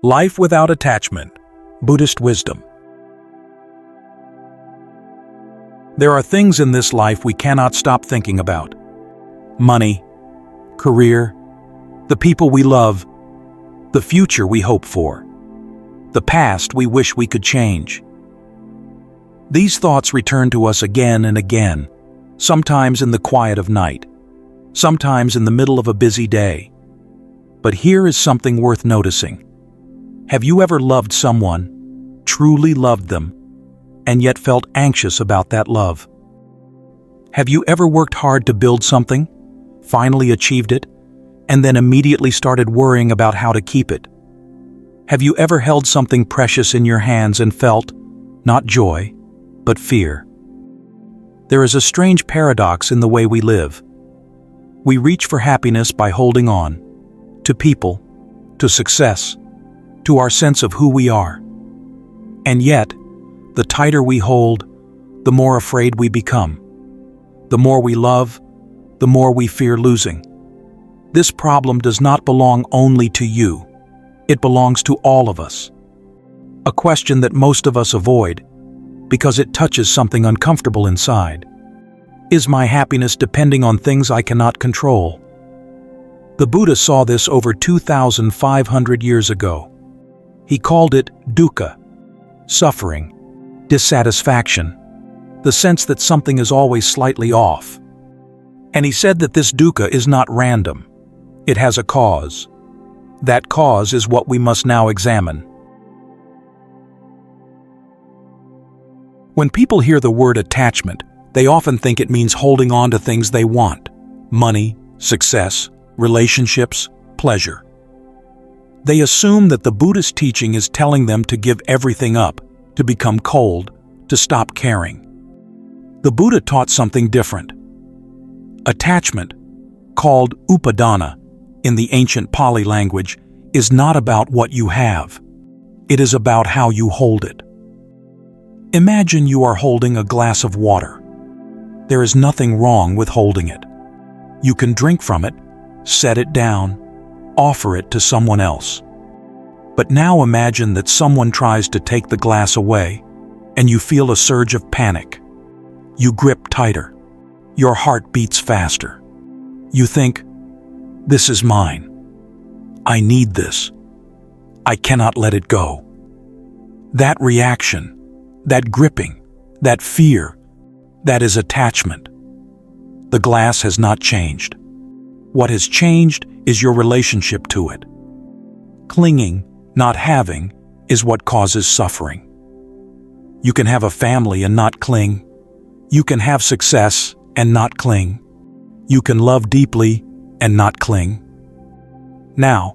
Life without attachment. Buddhist wisdom. There are things in this life we cannot stop thinking about. Money, career, the people we love, the future we hope for, the past we wish we could change. These thoughts return to us again and again, sometimes in the quiet of night, sometimes in the middle of a busy day. But here is something worth noticing. Have you ever loved someone, truly loved them, and yet felt anxious about that love? Have you ever worked hard to build something, finally achieved it, and then immediately started worrying about how to keep it? Have you ever held something precious in your hands and felt, not joy, but fear? There is a strange paradox in the way we live. We reach for happiness by holding on to people, to success, to our sense of who we are. And yet, the tighter we hold, the more afraid we become. The more we love, the more we fear losing. This problem does not belong only to you. It belongs to all of us. A question that most of us avoid because it touches something uncomfortable inside. Is my happiness depending on things I cannot control? The Buddha saw this over 2,500 years ago. He called it dukkha, suffering, dissatisfaction, the sense that something is always slightly off. And he said that this dukkha is not random. It has a cause. That cause is what we must now examine. When people hear the word attachment, they often think it means holding on to things they want: money, success, relationships, pleasure. They assume that the Buddhist teaching is telling them to give everything up, to become cold, to stop caring. The Buddha taught something different. Attachment, called upadana in the ancient Pali language, is not about what you have. It is about how you hold it. Imagine you are holding a glass of water. There is nothing wrong with holding it. You can drink from it, set it down, offer it to someone else. But now imagine that someone tries to take the glass away, and you feel a surge of panic. You grip tighter. Your heart beats faster. You think, "This is mine. I need this. I cannot let it go." That reaction, that gripping, that fear, that is attachment. The glass has not changed. What has changed is your relationship to it. Clinging, not having, is what causes suffering. You can have a family and not cling. You can have success and not cling. You can love deeply and not cling. Now,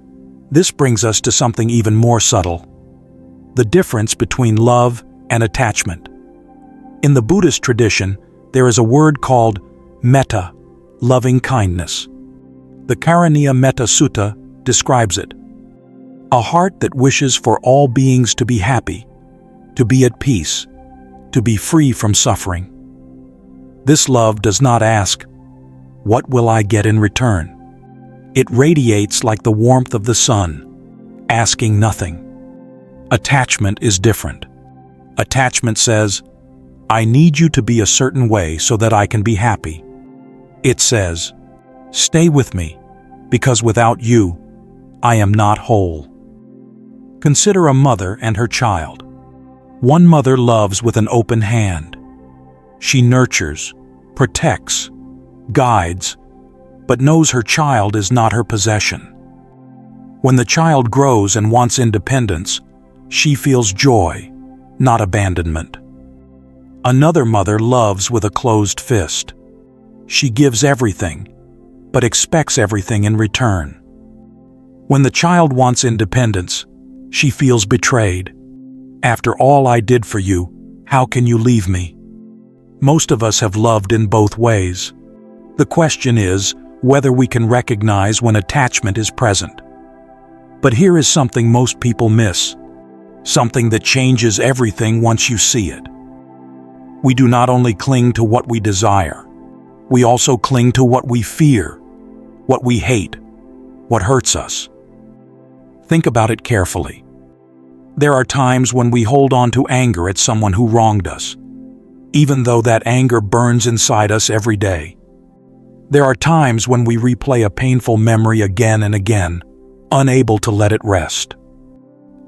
this brings us to something even more subtle: the difference between love and attachment. In the Buddhist tradition, there is a word called metta, loving kindness. The Karaniya Metta Sutta describes it: a heart that wishes for all beings to be happy, to be at peace, to be free from suffering. This love does not ask, "What will I get in return?" It radiates like the warmth of the sun, asking nothing. Attachment is different. Attachment says, "I need you to be a certain way so that I can be happy." It says, "Stay with me, because without you, I am not whole." Consider a mother and her child. One mother loves with an open hand. She nurtures, protects, guides, but knows her child is not her possession. When the child grows and wants independence, she feels joy, not abandonment. Another mother loves with a closed fist. She gives everything, but expects everything in return. When the child wants independence, she feels betrayed. "After all I did for you, how can you leave me?" Most of us have loved in both ways. The question is whether we can recognize when attachment is present. But here is something most people miss, something that changes everything once you see it. We do not only cling to what we desire, we also cling to what we fear, what we hate, what hurts us. Think about it carefully. There are times when we hold on to anger at someone who wronged us, even though that anger burns inside us every day. There are times when we replay a painful memory again and again, unable to let it rest.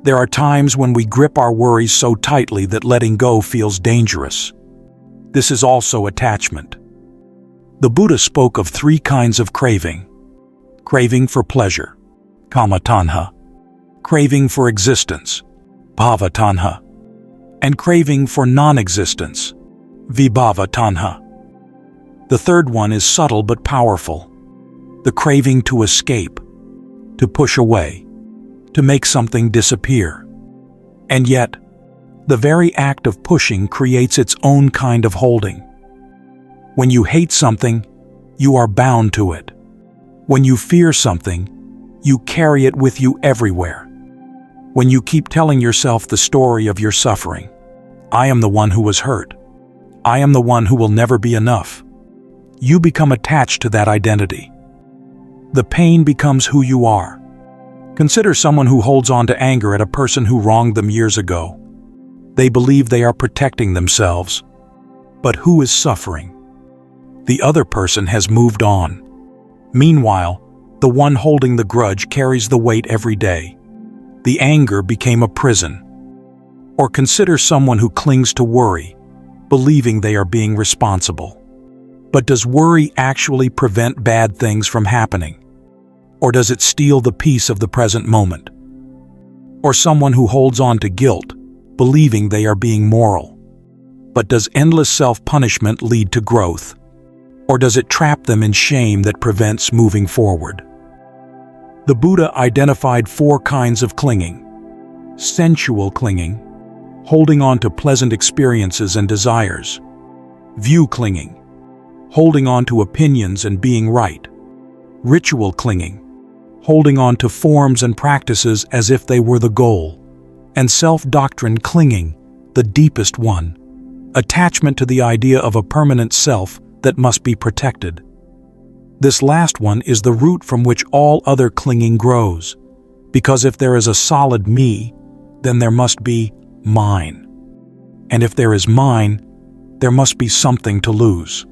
There are times when we grip our worries so tightly that letting go feels dangerous. This is also attachment. The Buddha spoke of 3 kinds of craving: craving for pleasure, kama tanha, craving for existence, bhava tanha, and craving for non-existence, vibhava tanha. The third one is subtle but powerful: the craving to escape, to push away, to make something disappear. And yet, the very act of pushing creates its own kind of holding. When you hate something, you are bound to it. When you fear something, you carry it with you everywhere. When you keep telling yourself the story of your suffering, I am the one who was hurt, I am the one who will never be enough, you become attached to that identity. The pain becomes who you are. Consider someone who holds on to anger at a person who wronged them years ago. They believe they are protecting themselves. But who is suffering? The other person has moved on. Meanwhile, the one holding the grudge carries the weight every day. The anger became a prison. Or consider someone who clings to worry, believing they are being responsible. But does worry actually prevent bad things from happening? Or does it steal the peace of the present moment? Or someone who holds on to guilt, believing they are being moral. But does endless self-punishment lead to growth? Or does it trap them in shame that prevents moving forward? The Buddha identified 4 kinds of clinging: sensual clinging, holding on to pleasant experiences and desires; view clinging, holding on to opinions and being right; ritual clinging, holding on to forms and practices as if they were the goal; and self-doctrine clinging, the deepest one, attachment to the idea of a permanent self that must be protected. This last one is the root from which all other clinging grows, because if there is a solid me, then there must be mine. And if there is mine, there must be something to lose.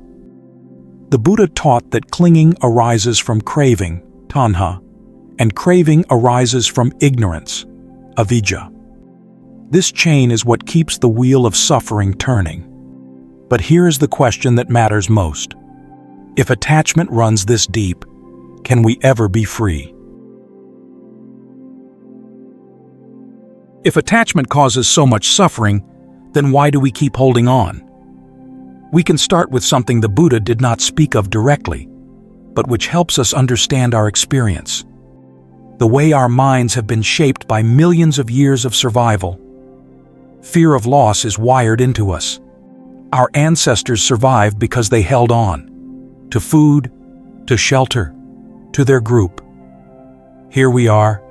The Buddha taught that clinging arises from craving, tanha, and craving arises from ignorance, avijja. This chain is what keeps the wheel of suffering turning. But here is the question that matters most. If attachment runs this deep, can we ever be free? If attachment causes so much suffering, then why do we keep holding on? We can start with something the Buddha did not speak of directly, but which helps us understand our experience. The way our minds have been shaped by millions of years of survival. Fear of loss is wired into us. Our ancestors survived because they held on to food, to shelter, to their group. Here we are,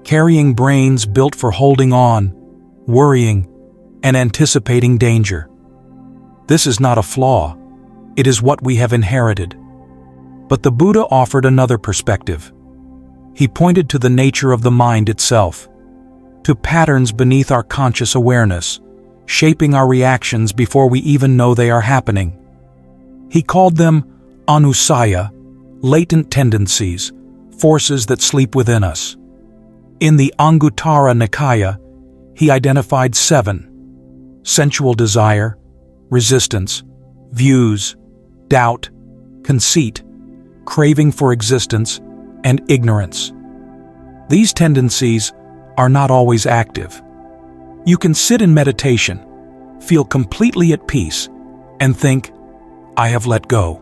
carrying brains built for holding on, worrying, and anticipating danger. This is not a flaw, it is what we have inherited. But the Buddha offered another perspective. He pointed to the nature of the mind itself, to patterns beneath our conscious awareness, shaping our reactions before we even know they are happening. He called them anusaya, latent tendencies, forces that sleep within us. In the Anguttara Nikaya, he identified 7: sensual desire, resistance, views, doubt, conceit, craving for existence, and ignorance. These tendencies are not always active. You can sit in meditation, feel completely at peace, and think, I have let go.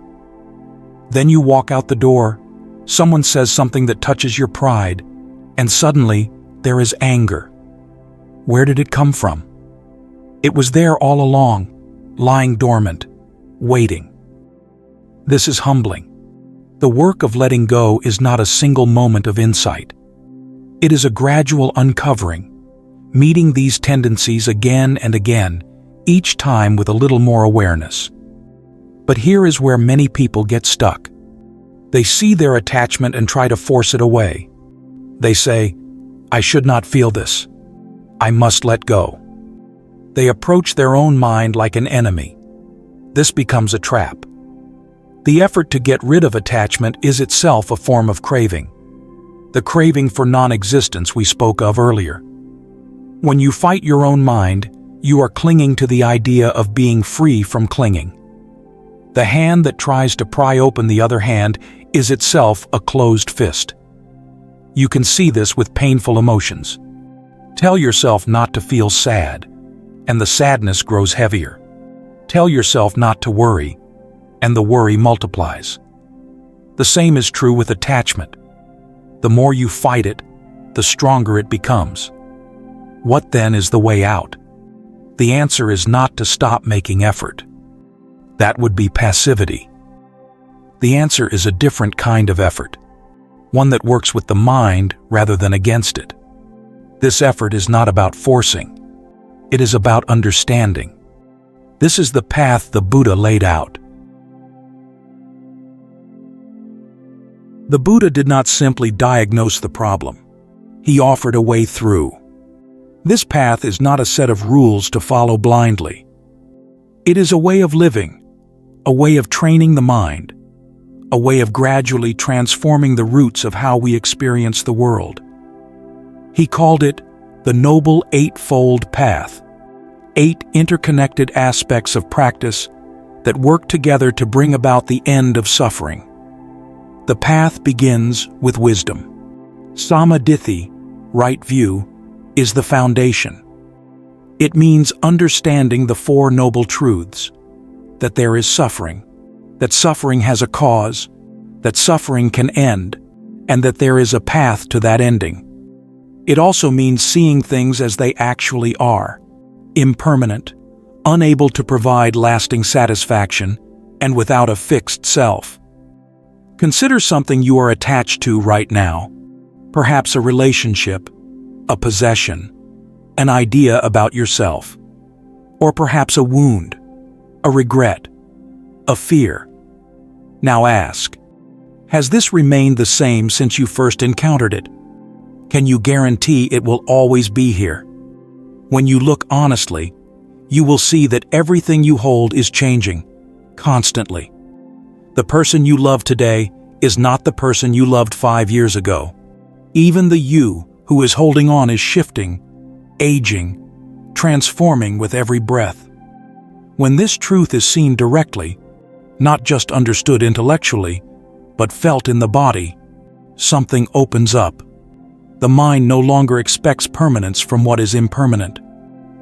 Then you walk out the door, someone says something that touches your pride, and suddenly there is anger. Where did it come from? It was there all along, lying dormant, waiting. This is humbling. The work of letting go is not a single moment of insight. It is a gradual uncovering, meeting these tendencies again and again, each time with a little more awareness. But here is where many people get stuck. They see their attachment and try to force it away. They say, I should not feel this. I must let go. They approach their own mind like an enemy. This becomes a trap. The effort to get rid of attachment is itself a form of craving. The craving for non-existence we spoke of earlier. When you fight your own mind, you are clinging to the idea of being free from clinging. The hand that tries to pry open the other hand is itself a closed fist. You can see this with painful emotions. Tell yourself not to feel sad, and the sadness grows heavier. Tell yourself not to worry, and the worry multiplies. The same is true with attachment. The more you fight it, the stronger it becomes. What then is the way out? The answer is not to stop making effort. That would be passivity. The answer is a different kind of effort, one that works with the mind rather than against it. This effort is not about forcing. It is about understanding. This is the path the Buddha laid out. The Buddha did not simply diagnose the problem. He offered a way through. This path is not a set of rules to follow blindly. It is a way of living, a way of training the mind, a way of gradually transforming the roots of how we experience the world. He called it the Noble Eightfold Path, 8 interconnected aspects of practice that work together to bring about the end of suffering. The path begins with wisdom. Samadhi, right view, is the foundation. It means understanding the 4 noble truths: that there is suffering, that suffering has a cause, that suffering can end, and that there is a path to that ending. It also means seeing things as they actually are: impermanent, unable to provide lasting satisfaction, and without a fixed self. Consider something you are attached to right now, perhaps a relationship, a possession, an idea about yourself, or perhaps a wound, a regret, a fear. Now ask, has this remained the same since you first encountered it? Can you guarantee it will always be here? When you look honestly, you will see that everything you hold is changing, constantly. The person you love today is not the person you loved 5 years ago. Even the you who is holding on is shifting, aging, transforming with every breath. When this truth is seen directly, not just understood intellectually, but felt in the body, something opens up. The mind no longer expects permanence from what is impermanent.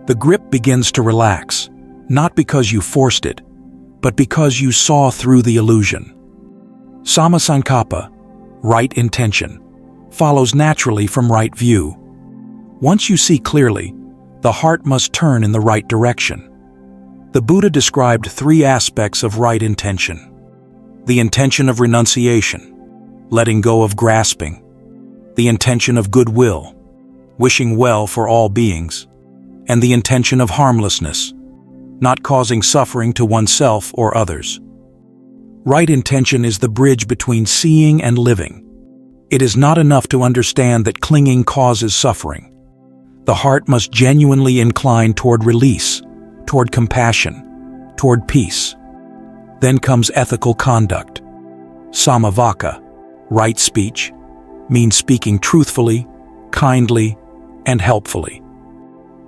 The grip begins to relax, not because you forced it, but because you saw through the illusion. Sammasankappa, right intention, follows naturally from right view. Once you see clearly, the heart must turn in the right direction. The Buddha described 3 aspects of right intention: the intention of renunciation, letting go of grasping; the intention of goodwill, wishing well for all beings; and the intention of harmlessness, not causing suffering to oneself or others. Right intention is the bridge between seeing and living. It is not enough to understand that clinging causes suffering. The heart must genuinely incline toward release, toward compassion, toward peace. Then comes ethical conduct. Sammavaka, right speech, means speaking truthfully, kindly, and helpfully.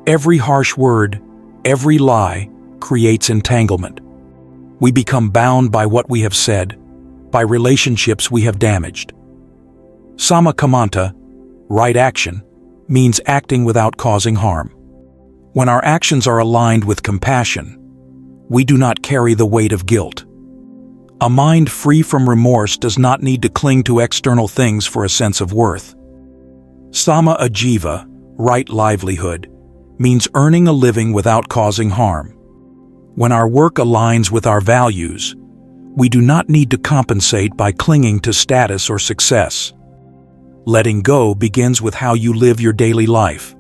Every harsh word, every lie, creates entanglement. We become bound by what we have said, by relationships we have damaged. Sammakamanta, right action, means acting without causing harm. When our actions are aligned with compassion, we do not carry the weight of guilt. A mind free from remorse does not need to cling to external things for a sense of worth. Samma ajiva, right livelihood, means earning a living without causing harm. When our work aligns with our values, we do not need to compensate by clinging to status or success. Letting go begins with how you live your daily life.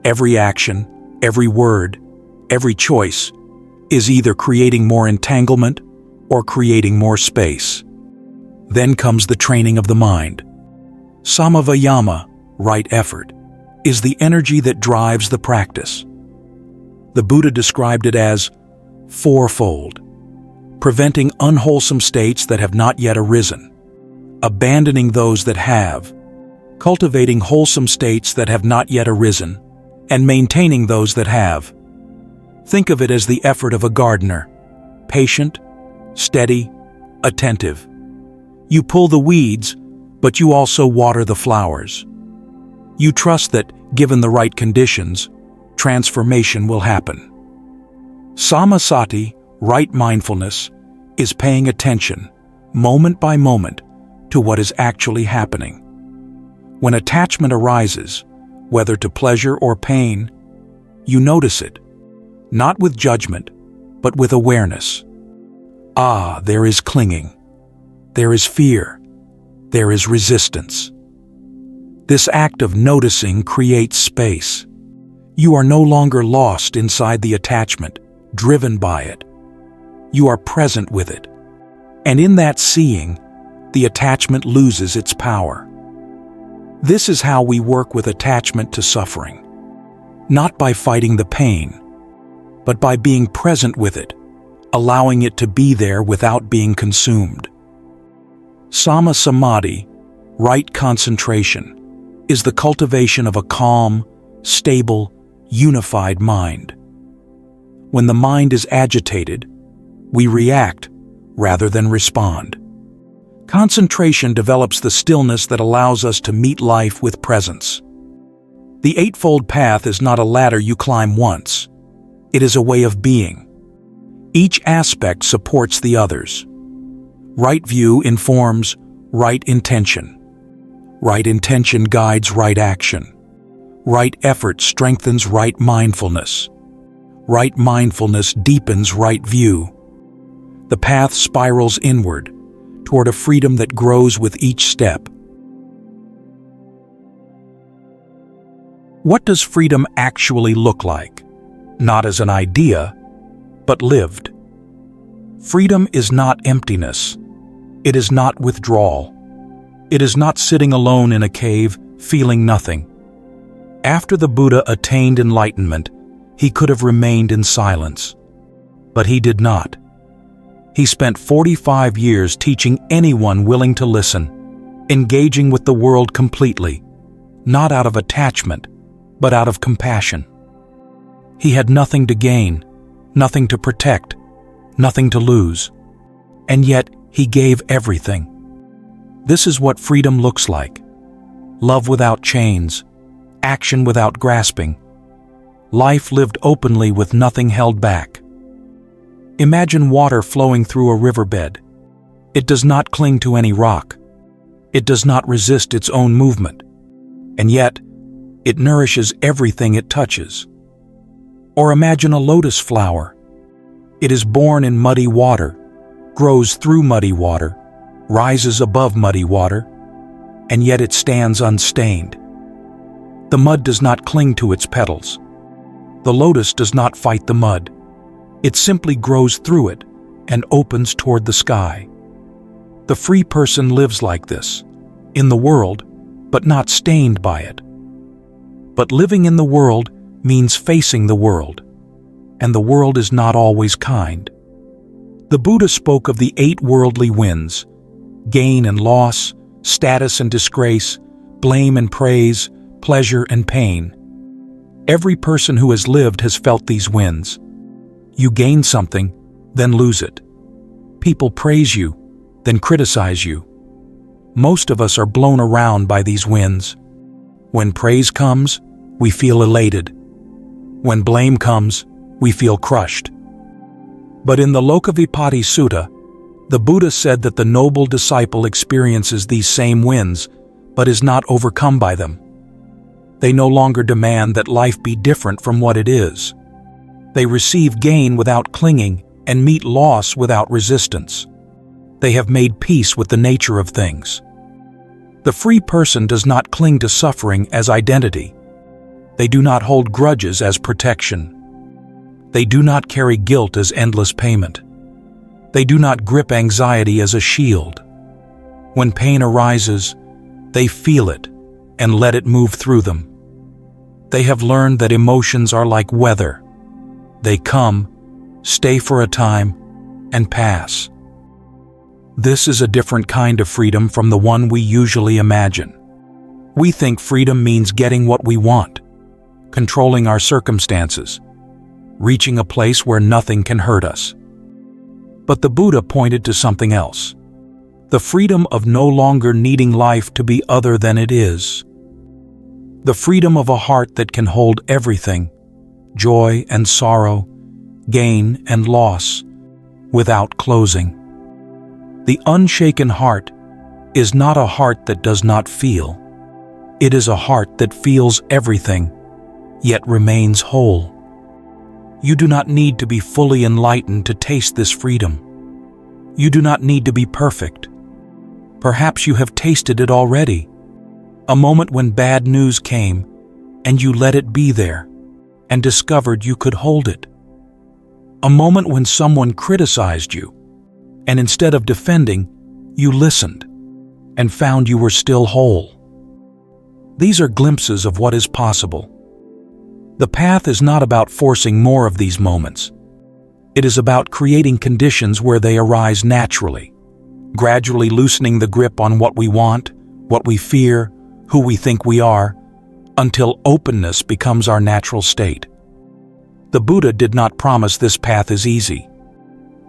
Every action, every word, every choice is either creating more entanglement or creating more space. Then comes the training of the mind. Samavayama, right effort, is the energy that drives the practice. The Buddha described it as fourfold: preventing unwholesome states that have not yet arisen, abandoning those that have, cultivating wholesome states that have not yet arisen, and maintaining those that have. Think of it as the effort of a gardener: patient, steady, attentive. You pull the weeds, but you also water the flowers. You trust that, given the right conditions, transformation will happen. Samasati, right mindfulness, is paying attention, moment by moment, to what is actually happening. When attachment arises, whether to pleasure or pain, you notice it, not with judgment, but with awareness. Ah, there is clinging. There is fear. There is resistance. This act of noticing creates space. You are no longer lost inside the attachment, driven by it. You are present with it. And in that seeing, the attachment loses its power. This is how we work with attachment to suffering. Not by fighting the pain, but by being present with it, allowing it to be there without being consumed. Sama Samadhi, right concentration, is the cultivation of a calm, stable, unified mind. When the mind is agitated, we react rather than respond. Concentration develops the stillness that allows us to meet life with presence. The Eightfold Path is not a ladder you climb once. It is a way of being. Each aspect supports the others. Right view informs right intention. Right intention guides right action. Right effort strengthens right mindfulness. Right mindfulness deepens right view. The path spirals inward, toward a freedom that grows with each step. What does freedom actually look like? Not as an idea, but lived. Freedom is not emptiness. It is not withdrawal. It is not sitting alone in a cave, feeling nothing. After the Buddha attained enlightenment, he could have remained in silence. But he did not. He spent 45 years teaching anyone willing to listen, engaging with the world completely, not out of attachment, but out of compassion. He had nothing to gain, nothing to protect, nothing to lose, and yet he gave everything. This is what freedom looks like: love without chains, action without grasping, life lived openly with nothing held back. Imagine water flowing through a riverbed. It does not cling to any rock. It does not resist its own movement, and yet it nourishes everything it touches. Or imagine a lotus flower. It is born in muddy water, grows through muddy water, rises above muddy water, and yet it stands unstained. The mud does not cling to its petals. The lotus does not fight the mud. It simply grows through it and opens toward the sky. The free person lives like this, in the world, but not stained by it. But living in the world means facing the world, and the world is not always kind. The Buddha spoke of the 8 worldly winds: gain and loss, status and disgrace, blame and praise, pleasure and pain. Every person who has lived has felt these winds. You gain something, then lose it. People praise you, then criticize you. Most of us are blown around by these winds. When praise comes, we feel elated. When blame comes, we feel crushed. But in the 𝐂𝐴𝐻𝐿𝐴 Sutta, the Buddha said that the noble disciple experiences these same winds, but is not overcome by them. They no longer demand that life be different from what it is. They receive gain without clinging and meet loss without resistance. They have made peace with the nature of things. The free person does not cling to suffering as identity. They do not hold grudges as protection. They do not carry guilt as endless payment. They do not grip anxiety as a shield. When pain arises, they feel it and let it move through them. They have learned that emotions are like weather. They come, stay for a time, and pass. This is a different kind of freedom from the one we usually imagine. We think freedom means getting what we want, controlling our circumstances, reaching a place where nothing can hurt us. But the Buddha pointed to something else: the freedom of no longer needing life to be other than it is. The freedom of a heart that can hold everything, joy and sorrow, gain and loss, without closing. The unshaken heart is not a heart that does not feel. It is a heart that feels everything, yet remains whole. You do not need to be fully enlightened to taste this freedom. You do not need to be perfect. Perhaps you have tasted it already. A moment when bad news came, and you let it be there, and discovered you could hold it. A moment when someone criticized you, and instead of defending, you listened, and found you were still whole. These are glimpses of what is possible. The path is not about forcing more of these moments. It is about creating conditions where they arise naturally, gradually loosening the grip on what we want, what we fear, who we think we are, until openness becomes our natural state. The Buddha did not promise this path is easy.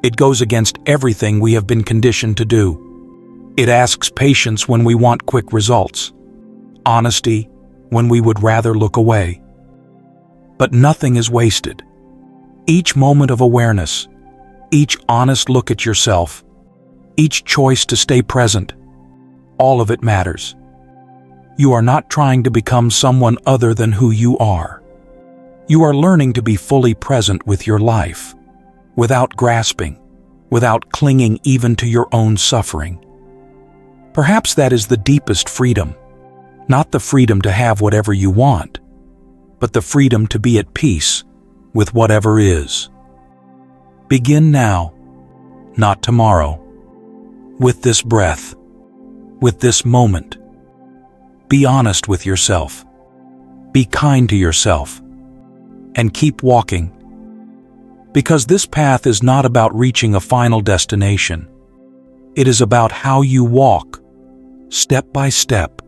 It goes against everything we have been conditioned to do. It asks patience when we want quick results, honesty when we would rather look away. But nothing is wasted. Each moment of awareness, each honest look at yourself, each choice to stay present, all of it matters. You are not trying to become someone other than who you are. You are learning to be fully present with your life, without grasping, without clinging even to your own suffering. Perhaps that is the deepest freedom, not the freedom to have whatever you want, but the freedom to be at peace with whatever is. Begin now, not tomorrow, with this breath, with this moment. Be honest with yourself. Be kind to yourself. And keep walking. Because this path is not about reaching a final destination. It is about how you walk, step by step,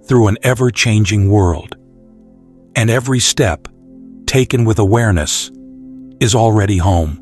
through an ever-changing world. And every step, taken with awareness, is already home.